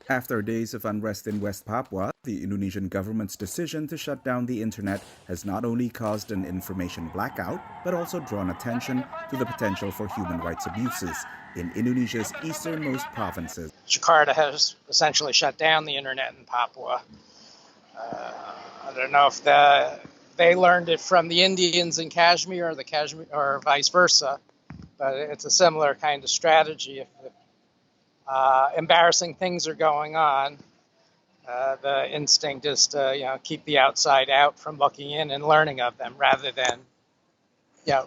After days of unrest in West Papua, the Indonesian government's decision to shut down the internet has not only caused an information blackout, but also drawn attention to the potential for human rights abuses in Indonesia's easternmost provinces. Jakarta has essentially shut down the internet in Papua. I don't know if they learned it from the Indians in Kashmir or vice versa, but it's a similar kind of strategy. If embarrassing things are going on, the instinct is to keep the outside out from looking in and learning of them rather than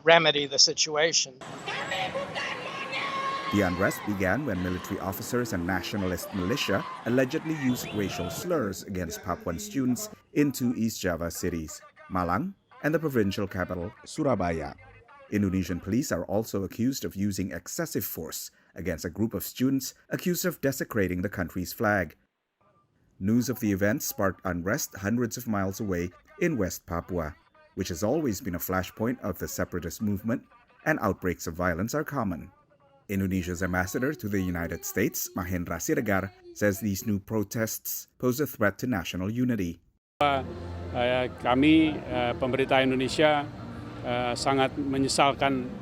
remedy the situation. The unrest began when military officers and nationalist militia allegedly used racial slurs against Papuan students in two East Java cities, Malang and the provincial capital, Surabaya. Indonesian police are also accused of using excessive force against a group of students accused of desecrating the country's flag. News of the event sparked unrest hundreds of miles away in West Papua, which has always been a flashpoint of the separatist movement, and outbreaks of violence are common. Indonesia's ambassador to the United States, Mahendra Siregar, says these new protests pose a threat to national unity. Kami, pemerintah Indonesia, sangat menyesalkan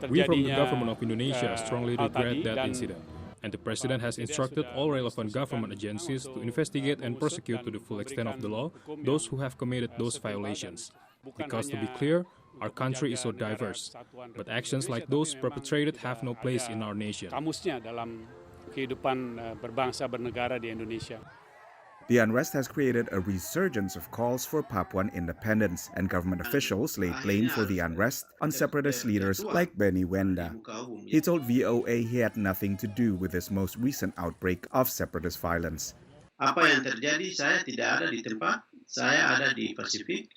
We from the government of Indonesia strongly regret that incident, and the President has instructed all relevant government agencies to investigate and prosecute to the full extent of the law those who have committed those violations. Because to be clear, our country is so diverse, but actions like those perpetrated have no place in our nation. Kamusnya dalam kehidupan berbangsa bernegara di Indonesia. The unrest has created a resurgence of calls for Papuan independence, and government officials laid blame for the unrest on separatist leaders like Wenda. He told VOA he had nothing to do with this most recent outbreak of separatist violence. Apa yang terjadi, saya tidak ada di tempat, saya ada di Pasifik.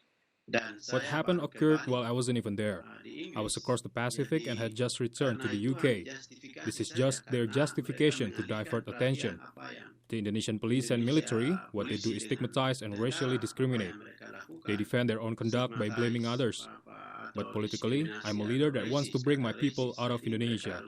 What happened occurred while I wasn't even there. I was across the Pacific and had just returned to the UK. This is just their justification to divert attention. The Indonesian police and military, what they do is stigmatize and racially discriminate. They defend their own conduct by blaming others. But politically, I'm a leader that wants to bring my people out of Indonesia.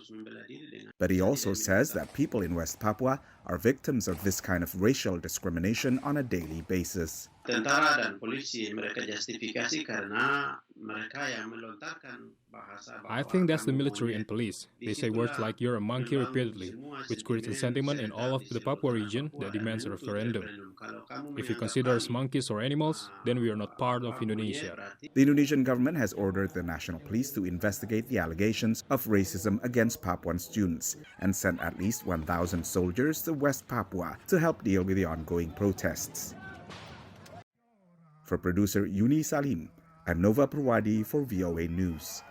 But he also says that people in West Papua are victims of this kind of racial discrimination on a daily basis. Tentara dan polisi mereka justifikasi karena mereka yang melontarkan bahasa. I think that's the military and police. They say words like "you're a monkey" repeatedly, which creates a sentiment in all of the Papua region that demands a referendum. If you consider us monkeys or animals, then we are not part of Indonesia. The Indonesian government has ordered the national police to investigate the allegations of racism against Papuan students and sent at least 1,000 soldiers to West Papua to help deal with the ongoing protests. For producer Yuni Salim, I'm Poerwadi for VOA News.